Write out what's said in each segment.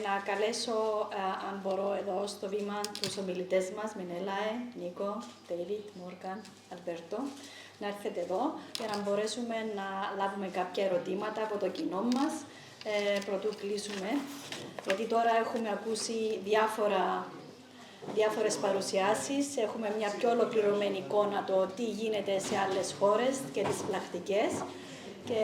Να καλέσω, αν μπορώ, εδώ στο βήμα τους ομιλητές μας, Μενέλαε, Νίκο, Ντέιβιτ, Μόργαν, Αλμπέρτο, να έρθετε εδώ για να μπορέσουμε να λάβουμε κάποια ερωτήματα από το κοινό μας πρωτού κλείσουμε. Γιατί τώρα έχουμε ακούσει διάφορες παρουσιάσεις, έχουμε μια πιο ολοκληρωμένη εικόνα το τι γίνεται σε άλλες χώρες και τις πρακτικές και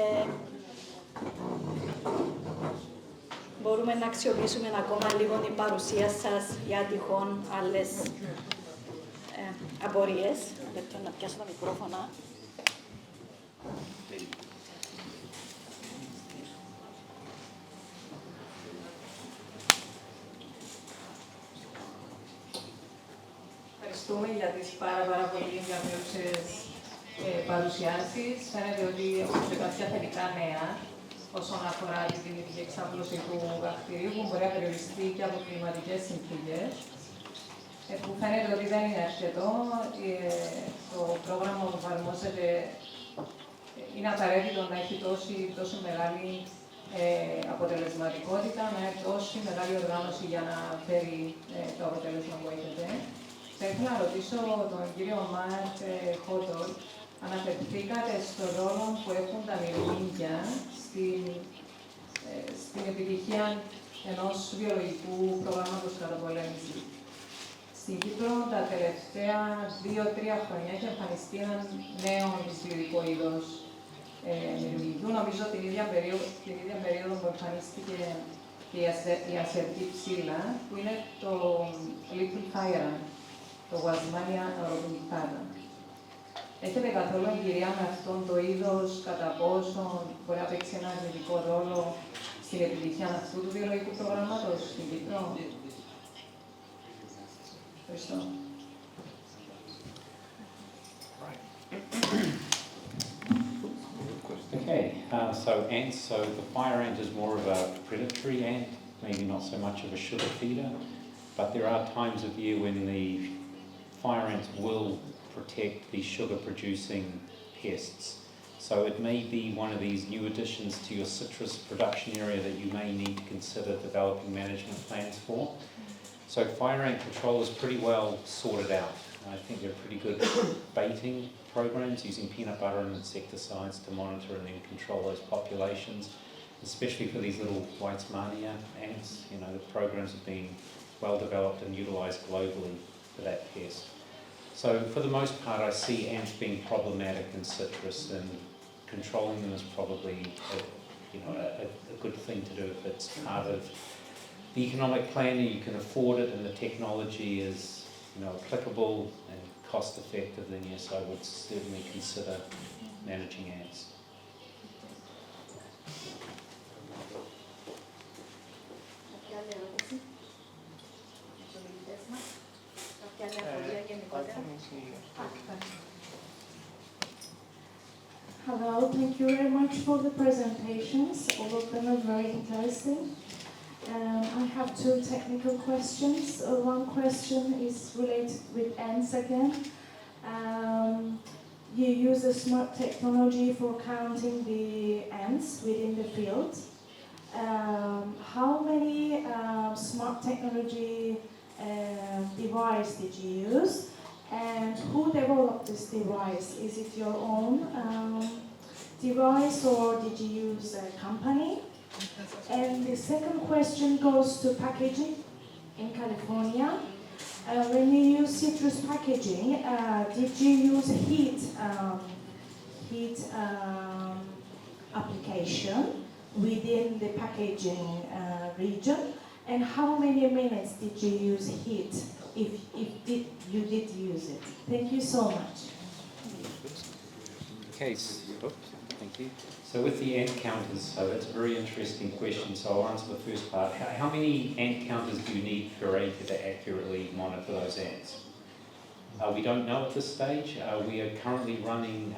μπορούμε να αξιοποιήσουμε ακόμα λίγο την παρουσία σας για τυχόν άλλες απορίες. Να πιάσω τα μικρόφωνα. Ευχαριστούμε για τις πάρα πολύ ενδιαφέρουσες παρουσιάσεις. Φαίνεται ότι έχουμε κάποια θετικά νέα όσον αφορά τη δυνητική εξάπλωση του βακτηρίου που μπορεί να περιοριστεί και από κλιματικές συνθήκες. Που φαίνεται ότι δεν είναι αρκετό. Το πρόγραμμα που εφαρμόζεται είναι απαραίτητο να έχει τόσο μεγάλη αποτελεσματικότητα, να έχει τόση μεγάλη οργάνωση για να φέρει το αποτέλεσμα που έχετε. Θα ήθελα να ρωτήσω τον κύριο Μάρκ Χότολ, αναφερθήκατε στον ρόλο που έχουν τα μυρμήγκια στην επιτυχία ενός βιολογικού προγράμματος καταπολέμησης. Στην Κύπρο τα τελευταία 2-3 χρόνια έχει εμφανιστεί ένα νέο δυσβιωτικό είδος μυρμηγκιού. Νομίζω την ίδια περίοδο που εμφανίστηκε και η ασιατική ψήλα, που είναι το Little Fire, το Wasmania orobinicata. Έχετε καθόλου εμπειρία με αυτόν το είδος, κατά πόσο μπορεί να παίξει ένα αρνητικό ρόλο στην επιτυχία αυτού του βιολογικού προγράμματος στην Κύπρο? Ευχαριστώ. Okay, so ants, the fire ant is more of a predatory ant, maybe not so much of a sugar feeder, but there are times of year when the fire ants will protect the sugar-producing pests. So it may be one of these new additions to your citrus production area that you may need to consider developing management plans for. So fire ant control is pretty well sorted out. I think there are pretty good baiting programs using peanut butter and insecticides to monitor and then control those populations, especially for these little Weizmannia ants. You know, the programs have been well developed and utilised globally for that pest. So for the most part, I see ants being problematic in citrus, and controlling them is probably a good thing to do if it's part of the economic plan and you can afford it and the technology is applicable and cost effective, then yes, I would certainly consider managing ants. Hello, thank you very much for the presentations. All of them are very interesting. I have two technical questions. One question is related with ants again. You use a smart technology for counting the ants within the field. How many smart technology device did you use? And who developed this device? Is it your own device or did you use a company? And the second question goes to packaging in California. When you use citrus packaging, did you use heat application within the packaging region? And how many minutes did you use heat if you did use it? Thank you so much. Okay, thank you. So with the ant counters, so that's a very interesting question. So I'll answer the first part. How many ant counters do you need per acre to accurately monitor those ants? We don't know at this stage. We are currently running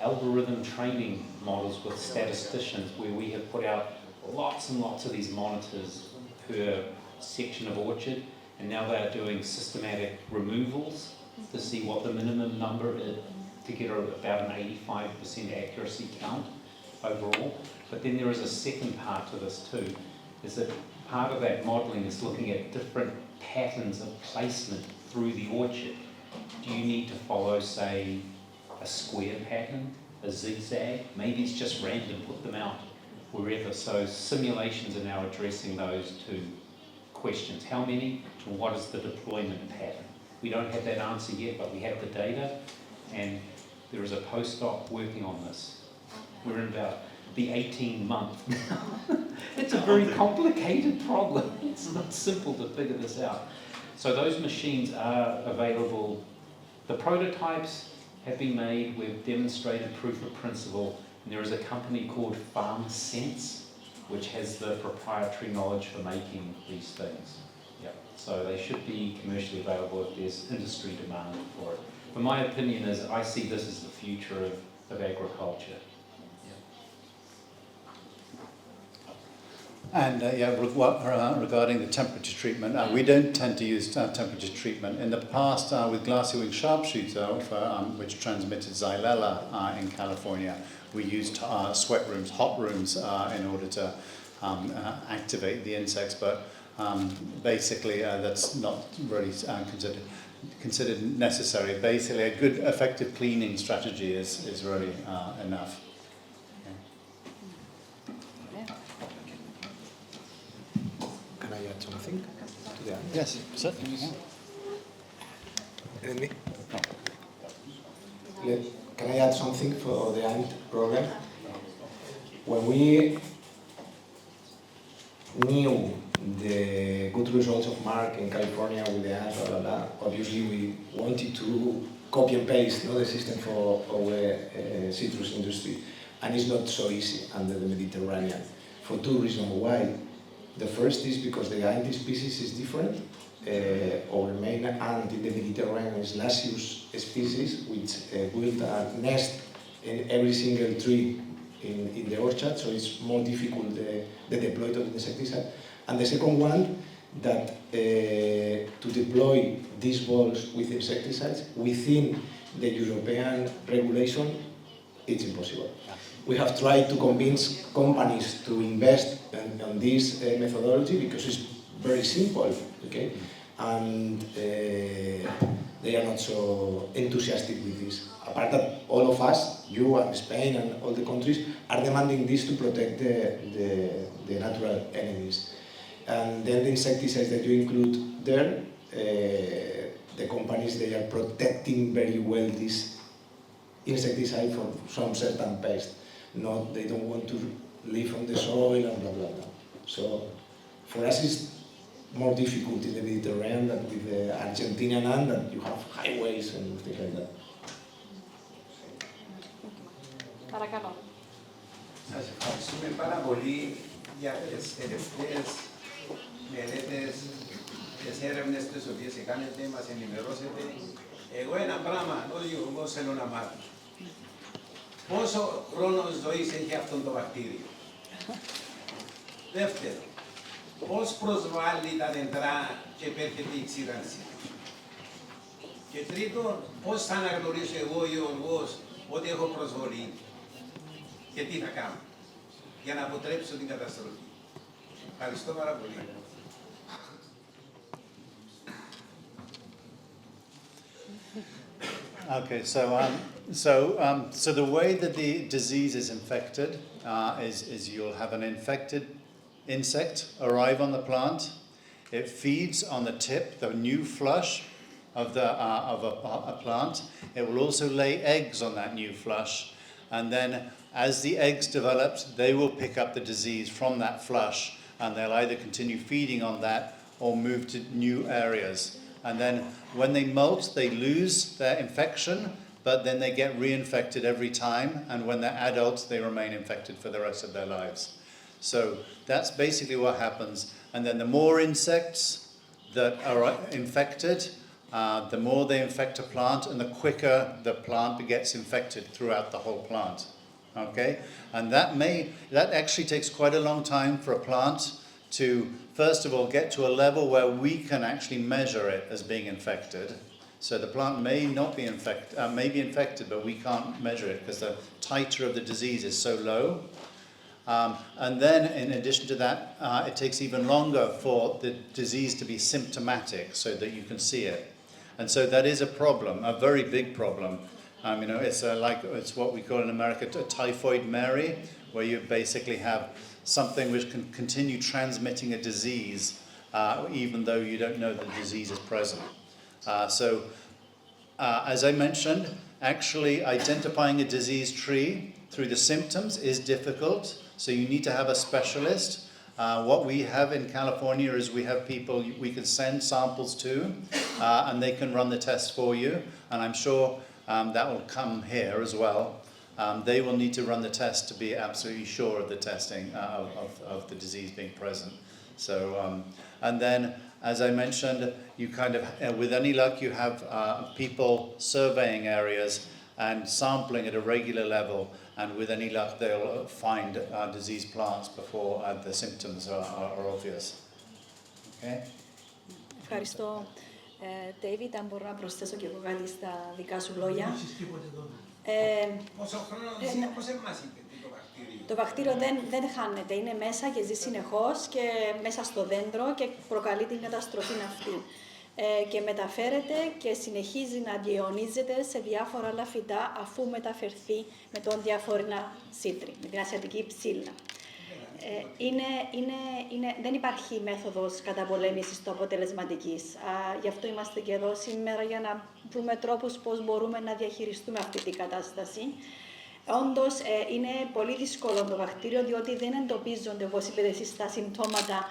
algorithm training models with statisticians where we have put out lots and lots of these monitors per section of orchard, and now they are doing systematic removals to see what the minimum number is to get about an 85% accuracy count overall. But then there is a second part to this too, is that part of that modelling is looking at different patterns of placement through the orchard. Do you need to follow, say, a square pattern, a zigzag? Maybe it's just random, put them out wherever. So simulations are now addressing those two questions. How many, and what is the deployment pattern? We don't have that answer yet, but we have the data, and there is a postdoc working on this. We're in about the 18-month now. It's a very complicated problem. It's not simple to figure this out. So those machines are available. The prototypes have been made. We've demonstrated proof of principle. And there is a company called FarmSense, which has the proprietary knowledge for making these things. Yep. So they should be commercially available if there's industry demand for it. But my opinion is I see this as the future of agriculture. And regarding the temperature treatment, we don't tend to use temperature treatment. In the past, with glassy wing sharpshooter, which transmitted Xylella in California, we used sweat rooms, hot rooms, in order to activate the insects. But basically, that's not really considered necessary. Basically, a good, effective cleaning strategy is really enough. Can I add something to that? Yes, certainly. Me? Yeah. Can I add something for the ant program? When we knew the good results of Mark in California with the ants, obviously we wanted to copy and paste the system for our citrus industry, and it's not so easy under the Mediterranean for two reasons. Why? The first is because the ant species is different. Our main ant in the Mediterranean is Lasius species, which build a nest in every single tree in the orchard, so it's more difficult the deployment of the insecticide. And the second one, that to deploy these balls with insecticides within the European regulation, it's impossible. We have tried to convince companies to invest in this methodology because it's very simple, okay? And they are not so enthusiastic with this. Apart that all of us, you and Spain and all the countries, are demanding this to protect the natural enemies. And then the insecticides that you include there, the companies, they are protecting very well this insecticide from some certain pest. Not, they don't want to live on the soil and blah, blah, blah. So for us it's more difficult in the Mediterranean than with the Argentinian ant, that you have highways and things like that. Παρακαλώ. Σας ευχαριστούμε πάρα πολύ για τις τελευταίες μελέτες, τις έρευνες τις οποίες κάνετε, μας ενημερώσετε. Εγώ ένα πράγμα, όλοι όμως θέλω να μάθω. Πόσο χρόνο ζωής έχει αυτό το βακτήριο? Δεύτερο, πώς προσβάλλει τα δεντρά και επέρχεται η ξύρανση? Και τρίτον, πώς θα αναγνωρίσω εγώ γεωργός ότι έχω προσβολή και τι θα κάνω για να αποτρέψω την καταστροφή? Ευχαριστώ πάρα πολύ. Okay, so the way that the disease is infected is you'll have an infected insect arrive on the plant. It feeds on the tip, the new flush of a plant. It will also lay eggs on that new flush, and then as the eggs develop, they will pick up the disease from that flush, and they'll either continue feeding on that or move to new areas. And then when they molt, they lose their infection, but then they get reinfected every time, and when they're adults, they remain infected for the rest of their lives. So that's basically what happens. And then the more insects that are infected, the more they infect a plant, and the quicker the plant gets infected throughout the whole plant. Okay? And that actually takes quite a long time for a plant to, first of all, get to a level where we can actually measure it as being infected. So the plant may not be infected, but we can't measure it because the titer of the disease is so low. And then, in addition to that, it takes even longer for the disease to be symptomatic so that you can see it. And so that is a problem, a very big problem. It's what we call in America a typhoid Mary, where you basically have something which can continue transmitting a disease even though you don't know the disease is present. As I mentioned, actually identifying a disease tree through the symptoms is difficult, so you need to have a specialist. What we have in California is we have people we can send samples to, and they can run the tests for you, and I'm sure that will come here as well. They will need to run the test to be absolutely sure of the testing of the disease being present. So, and then, as I mentioned, you kind of, with any luck, you have people surveying areas and sampling at a regular level, and with any luck, they'll find disease plants before the symptoms are obvious. Okay? Ευχαριστώ, David. Αν μπορώ να προσθέσω και εγώ κάτι στα δικά σου λόγια. Πόσο χρόνο ζει, πώς μας είπε το βακτήριο? Το βακτήριο δεν χάνεται, είναι μέσα και ζει συνεχώς και μέσα στο δέντρο και προκαλεί την καταστροφή αυτή. Και μεταφέρεται και συνεχίζει να αντιαιωνίζεται σε διάφορα άλλα φυτά αφού μεταφερθεί με τον διαφόρινα σίτρι, με την ασιατική ψήλα. Δεν υπάρχει μέθοδος καταπολέμησης του αποτελεσματικής. Γι' αυτό είμαστε και εδώ σήμερα για να βρούμε τρόπους πώς μπορούμε να διαχειριστούμε αυτή την κατάσταση. Όντως, είναι πολύ δύσκολο το βακτήριο, διότι δεν εντοπίζονται, όπως είπατε εσείς, τα συμπτώματα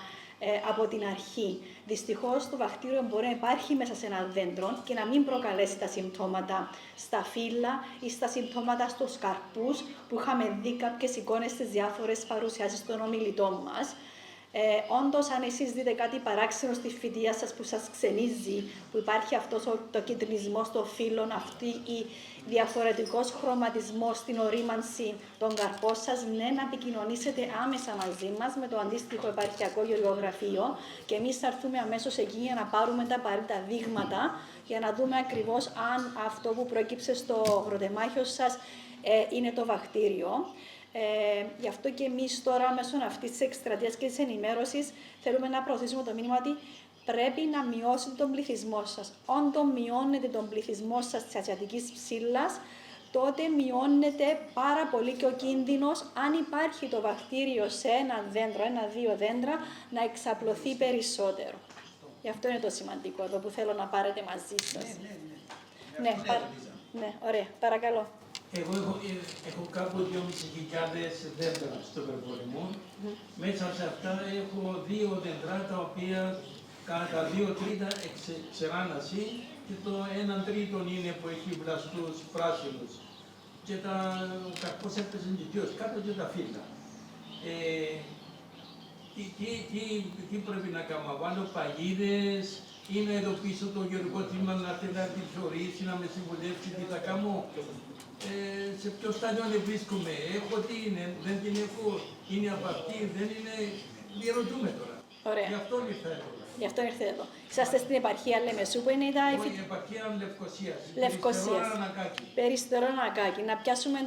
από την αρχή. Δυστυχώς, το βακτήριο μπορεί να υπάρχει μέσα σε ένα δέντρο και να μην προκαλέσει τα συμπτώματα στα φύλλα ή στα συμπτώματα στους καρπούς, που είχαμε δει κάποιες εικόνες στις διάφορες παρουσιάσεις των ομιλητών μας. Όντως, αν εσείς δείτε κάτι παράξενο στη φυτεία σας που σας ξενίζει, που υπάρχει αυτός το κυτρινισμό στο φύλλο, αυτή η διαφορετικός χρωματισμός στην ορίμανση των καρπών σας, ναι, να επικοινωνήσετε άμεσα μαζί μας με το αντίστοιχο επαρχιακό γεωργραφείο και εμείς θα έρθουμε αμέσως εκεί για να πάρουμε τα απαραίτητα δείγματα για να δούμε ακριβώς αν αυτό που προέκυψε στο αγροτεμάχιο σας είναι το βακτήριο. Γι' αυτό και εμείς τώρα, μέσω αυτής της εκστρατείας και της ενημέρωσης, θέλουμε να προωθήσουμε το μήνυμα ότι πρέπει να μειώσετε τον πληθυσμό σας. Όταν μειώνετε τον πληθυσμό σας της ασιατικής ψήλας, τότε μειώνεται πάρα πολύ και ο κίνδυνος, αν υπάρχει το βακτήριο σε ένα δέντρο, ένα-δύο δέντρα, να εξαπλωθεί περισσότερο. Γι' αυτό είναι το σημαντικό εδώ που θέλω να πάρετε μαζί σας. Ναι, ωραία, παρακαλώ. Εγώ έχω κάπου 2.500 δέντρα στο περπόρι μου. Μέσα σε αυτά έχω 2 δέντρα τα οποία κατά 2 τρίτα εξεράναση και το 1 τρίτο είναι που έχει βλαστούς πράσινους. Και ο καρπός έπαιζε δικαίως κάτω και τα φύλλα. Τι πρέπει να κάνω, βάλω παγίδες ή να ειδοποιήσω το γεωργικό τμήμα να θέλει να τη θεωρήσει, να με συμβουλεύσει τι θα κάνω. Σε ποιο στάδιο βρίσκομαι, έχω τι είναι, δεν την έχω, είναι απαυτή, δεν είναι, διαρωτούμε τώρα. Ωραία. Γι' αυτό ήρθα εδώ. Γι' αυτό ήρθε εδώ. Είσαστε στην επαρχία Λεμεσού που είναι η Όχι, η επαρχία Λευκωσίας. Λευκωσίας. Περιστερό Ανακάκη. Να πιάσουμε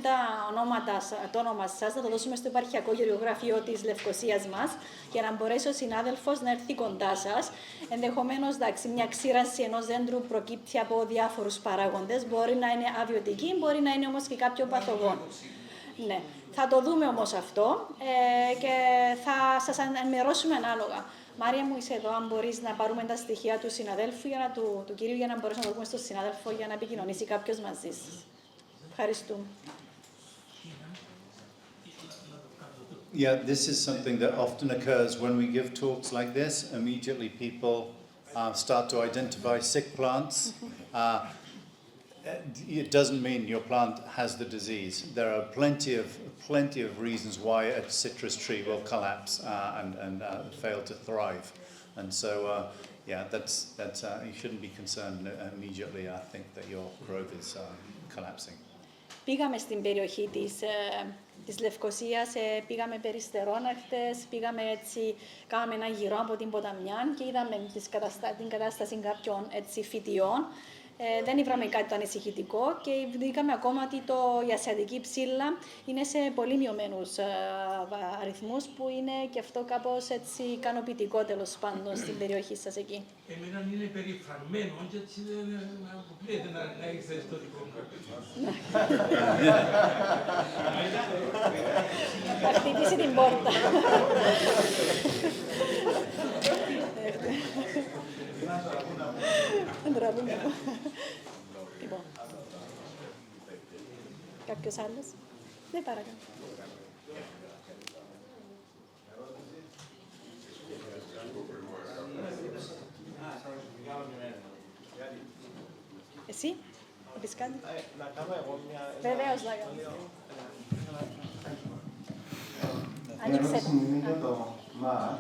το όνομα σας, να το δώσουμε στο επαρχιακό γεωργραφείο της Λευκωσίας μας, για να μπορέσει ο συνάδελφος να έρθει κοντά σας. Ενδεχομένως, μια ξύρανση ενός δέντρου προκύπτει από διάφορους παράγοντες. Μπορεί να είναι αβιωτική, μπορεί να είναι όμως και κάποιο παθογόνο. Ναι. Θα το δούμε όμως αυτό και θα σας ενημερώσουμε ανάλογα. Μάρια μου, είσαι εδώ, αν μπορείς να πάρουμε τα στοιχεία του συναδέλφου, του κυρίου, για να μπορέσουμε να το πούμε στον συνάδελφο για να επικοινωνήσει κάποιος μαζί σας. Ευχαριστούμε. Yeah, this is something that often occurs when we give talks like this. Immediately people start to identify sick plants. It doesn't mean your plant has the disease. There are plenty of reasons why a citrus tree will collapse and fail to thrive. And so, that's you shouldn't be concerned immediately. I think that your growth is collapsing. Πήγαμε στην περιοχή της Λευκωσίας, πήγαμε Περιστερώνα χτες, πήγαμε έτσι, κάναμε ένα γύρο από την ποταμιά και είδαμε την κατάσταση κάποιων φυτιών. Δεν ήβραμε κάτι το ανησυχητικό και βρήκαμε ακόμα ότι η ασιατική ψήλα είναι σε πολύ μειωμένους αριθμούς, που είναι και αυτό κάπως έτσι ικανοποιητικό τέλος πάντων στην περιοχή σας εκεί. Εμένα είναι περιφραγμένο και έτσι δεν αποκλείεται να ήρθε στο δικό μου. Θα χτυπήσει την πόρτα. Λοιπόν, κάποιος άλλος? Ναι, παρακαλώ. Εσύ, θα πεις κάτι? Να κάνω εγώ μια... Βεβαίως, να κάνεις. Η ερώτηση μου είναι για το Μαρκ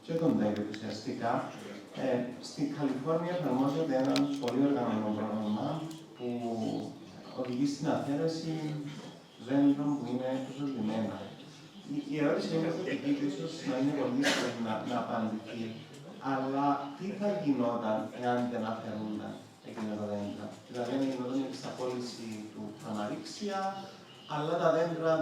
και τον Ντέβιτ ουσιαστικά. Στην Καλιφόρνια εφαρμόζεται ένα πολύ οργανωμένο πρόγραμμα που οδηγεί στην αφαίρεση δέντρων που είναι προσωπημένα. Η ερώτηση είναι θετική και ίσως να είναι πολύ δύσκολη να απαντηθεί. Αλλά τι θα γινόταν εάν δεν αφαιρούνταν εκείνα τα δέντρα? Δηλαδή, αν γινόταν η εξαπόλυση του αμαρήξια, αλλά τα δέντρα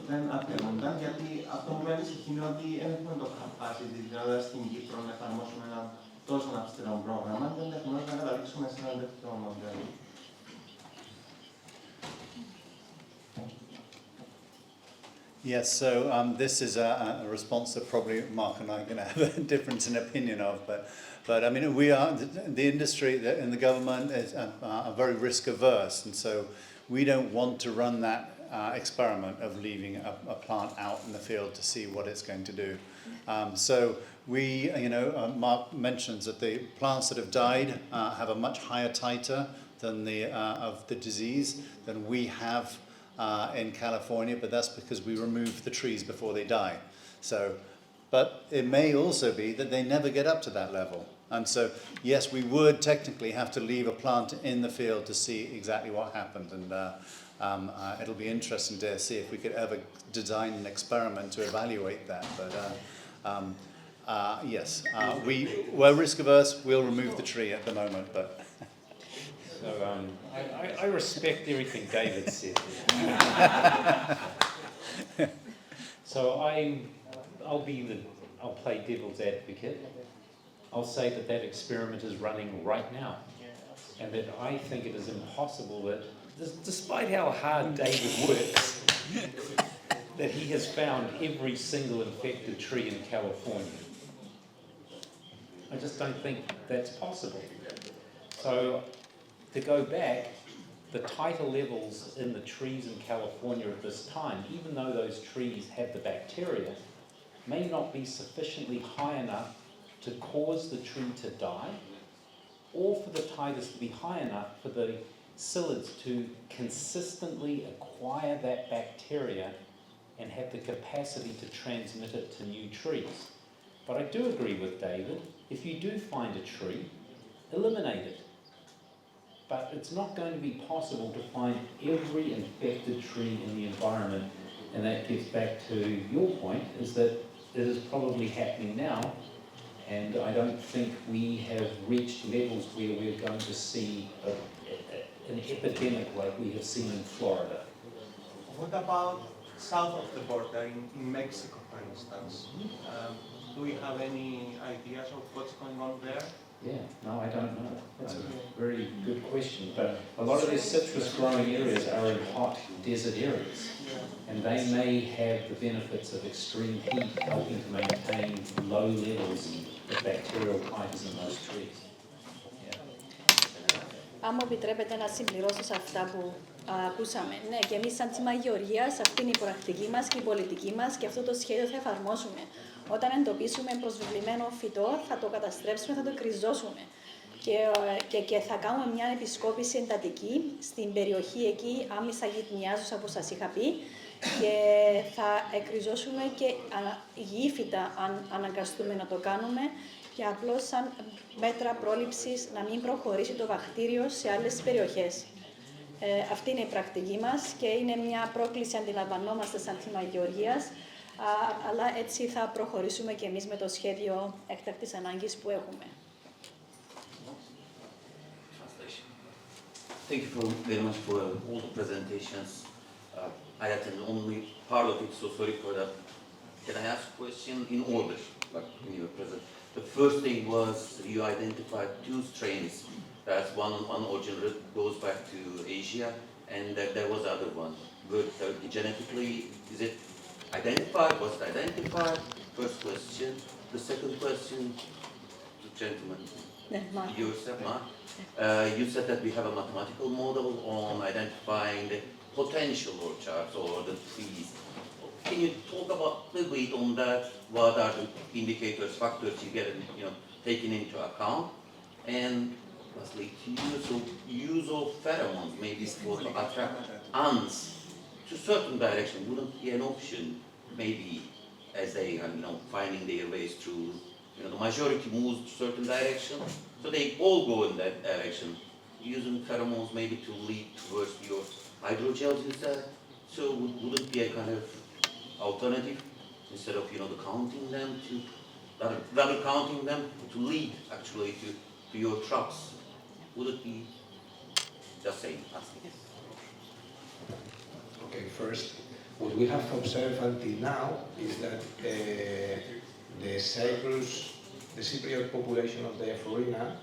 δεν αφαιρούνταν, γιατί αυτό που με ανησυχεί είναι ότι δεν έχουμε το capacity, δηλαδή στην Κύπρο, να εφαρμόσουμε ένα τόσο αυστηρό πρόγραμμα και ενδεχομένως να καταλήξουμε σε ένα τέτοιο μοντέλο. Yes, so this is a response that probably Mark and I are going to have a difference in opinion of, but I mean, we are, the industry and the government are very risk averse, and so we don't want to run that experiment of leaving a plant out in the field to see what it's going to do. So we, Mark mentions that the plants that have died have a much higher titer than of the disease than we have in California, but that's because we remove the trees before they die. So, but it may also be that they never get up to that level. And so, yes, we would technically have to leave a plant in the field to see exactly what happened. And it'll be interesting to see if we could ever design an experiment to evaluate that. But yes, we're risk averse. We'll remove the tree at the moment, but. So I respect everything David said. So I'll play devil's advocate. I'll say that experiment is running right now, and that I think it is impossible that, despite how hard David works, that he has found every single infected tree in California. I just don't think that's possible. So, to go back, the titer levels in the trees in California at this time, even though those trees have the bacteria, may not be sufficiently high enough to cause the tree to die, or for the titers to be high enough for the psyllids to consistently acquire that bacteria and have the capacity to transmit it to new trees. But I do agree with David, if you do find a tree, eliminate it. But it's not going to be possible to find every infected tree in the environment, and that gets back to your point, is that it is probably happening now, and I don't think we have reached levels where we're going to see an epidemic like we have seen in Florida. What about south of the border, in Mexico, for instance? Do we have any ideas of what's going on there? Yeah, no, I don't know. That's a very good question. But a lot of these citrus growing areas are in hot desert areas. And they may have the benefits of extreme heat helping to maintain low levels of bacterial titers in those trees. Αν μου επιτρέπετε να συμπληρώσω σε αυτά που ακούσαμε. Ναι, και εμείς σαν Τσίμα Γεωργίας, αυτή είναι η πρακτική μας και η πολιτική μας και αυτό το σχέδιο θα εφαρμόσουμε. Όταν εντοπίσουμε προσβεβλημένο φυτό, θα το καταστρέψουμε, θα το κρυζώσουμε. Και θα κάνουμε μια επισκόπηση εντατική στην περιοχή εκεί, άμεσα γειτονιάζουσα, όπως σας είχα πει, και θα εκκριζώσουμε και υγιή φυτά, αν αναγκαστούμε να το κάνουμε, και απλώς σαν μέτρα πρόληψης να μην προχωρήσει το βακτήριο σε άλλες περιοχές. Αυτή είναι η πρακτική μας και είναι μια πρόκληση, αντιλαμβανόμαστε σαν Τμήμα Γεωργίας, αλλά έτσι θα προχωρήσουμε και εμείς με το σχέδιο έκτακτης ανάγκης που έχουμε. Thank you very much for all the presentations. I attended only part of it, so sorry for that. Can I ask a question in order, like in your present? The first thing was you identified 2 strains. That's one origin goes back to Asia, and there was other one. But genetically, is it identified? Was it identified? First question. The second question, the gentleman, yourself, Mark. You said that we have a mathematical model on identifying the potential orchards or the trees. Can you talk about a little bit on that? What are the indicators, factors you get, taken into account? And lastly, use of pheromones, maybe for to attract ants to certain direction wouldn't be an option, maybe as they are, finding their ways through. The majority moves to certain direction, so they all go in that direction. Using pheromones maybe to lead towards your hydrogels, you said. So would it be a kind of alternative instead of counting them rather counting them to lead actually to your trucks? Would it be the same? Okay, first, what we have observed until now is that the Cypriot population of Diaphorina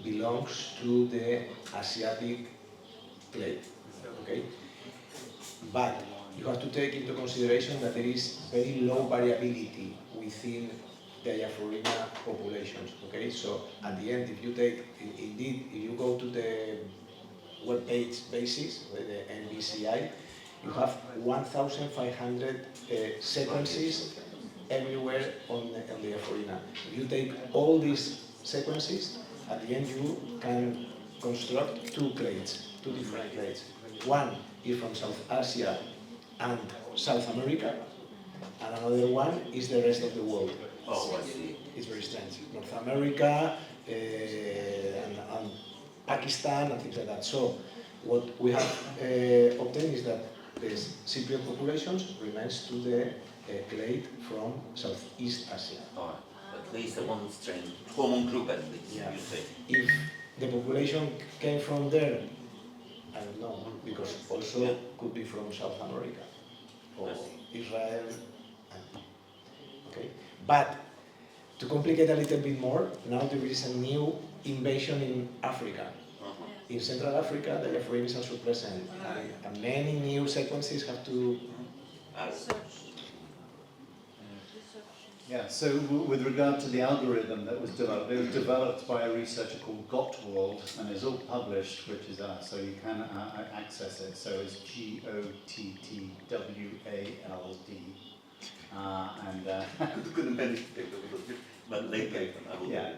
belongs to the Asiatic clade. Okay? But you have to take into consideration that there is very low variability within Diaphorina populations. Okay? So at the end, if you go to the web page basis, the NBCI, you have 1,500 sequences everywhere on Diaphorina. If you take all these sequences, at the end you can construct 2 clades, 2 different clades. One is from South Asia and South America, and another one is the rest of the world. Oh, I see. It's very strange. North America and Pakistan and things like that. So what we have obtained is that the Cypriot populations remains to the clade from Southeast Asia. All right. At least one strain, common group at least, you say. If the population came from there, I don't know, because also could be from South America or Israel. Okay, but to complicate a little bit more, now there is a new invasion in Africa. In Central Africa, the Diaphorina is also present, and many new sequences have to. Yeah, so with regard to the algorithm that was developed, it was developed by a researcher called Gottwald and is all published, which is so you can access it. So it's Gottwald. Couldn't meditate, but later I will. Yeah.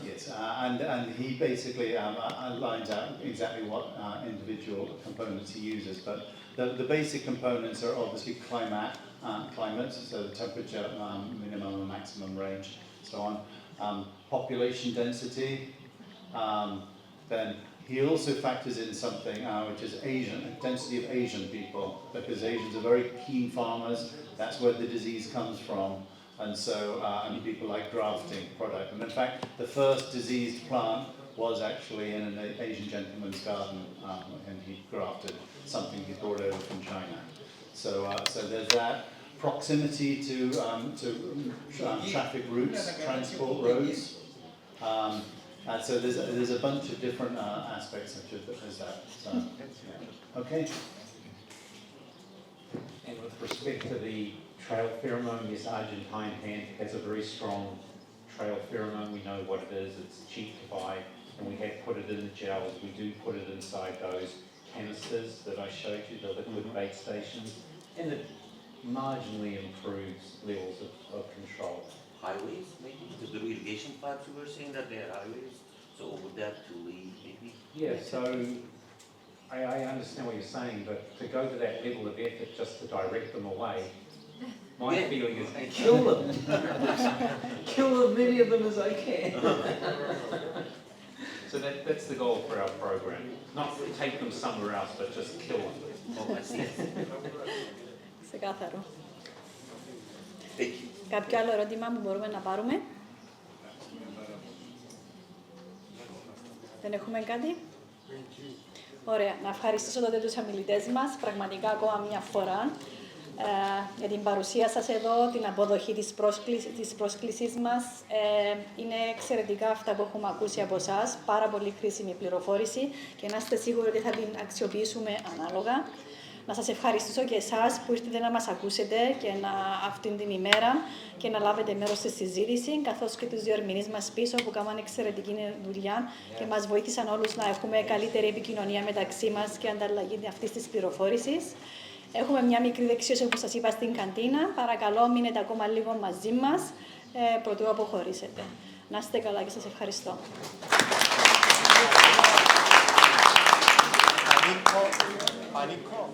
Yes, and he basically lines out exactly what individual components he uses, but the basic components are obviously climate, so the temperature, minimum and maximum range, so on. Population density, then he also factors in something which is density of Asian people, because Asians are very keen farmers, that's where the disease comes from. And so, and people like grafting product. And in fact, the first diseased plant was actually in an Asian gentleman's garden, and he grafted something he brought over from China. So, so there's that. Proximity to traffic routes, transport roads. And so there's a bunch of different aspects such as that. So, yeah. Okay. And with respect to the trail pheromone, yes, Argentine hand has a very strong trail pheromone. We know what it is. It's cheap to buy, and we have put it in the gels. We do put it inside those canisters that I showed you, the liquid bait stations, and it marginally improves levels of control. Highways, maybe? Because the irrigation pipes, you were saying that they are highways, so would that to lead, maybe? Yeah, so I understand what you're saying, but to go to that level of effort just to direct them away, my feeling is kill them. Kill as many of them as I can. So that's the goal for our program. Not to take them somewhere else, but just kill them. Oh, I see. Ξεκάθαρο. Thank you. Κάποιο άλλο ερώτημα που μπορούμε να πάρουμε? Δεν έχουμε κάτι? Ωραία. Να ευχαριστήσω τότε τους ομιλητές μας, πραγματικά ακόμα μια φορά, για την παρουσία σας εδώ, την αποδοχή της πρόσκλησης μας. Είναι εξαιρετικά αυτά που έχουμε ακούσει από εσάς, πάρα πολύ χρήσιμη πληροφόρηση και να είστε σίγουροι ότι θα την αξιοποιήσουμε ανάλογα. Να σας ευχαριστήσω και εσάς που ήρθατε να μας ακούσετε και αυτήν την ημέρα και να λάβετε μέρος στη συζήτηση, καθώς και τους διερμηνείς μας πίσω που κάναν εξαιρετική δουλειά και μας βοήθησαν όλους να έχουμε καλύτερη επικοινωνία μεταξύ μας και ανταλλαγή αυτής της πληροφόρησης. Έχουμε μια μικρή δεξίωση, όπως σας είπα, στην καντίνα. Παρακαλώ, μείνετε ακόμα λίγο μαζί μας, προτού αποχωρήσετε. Να είστε καλά και σας ευχαριστώ. Πανικό.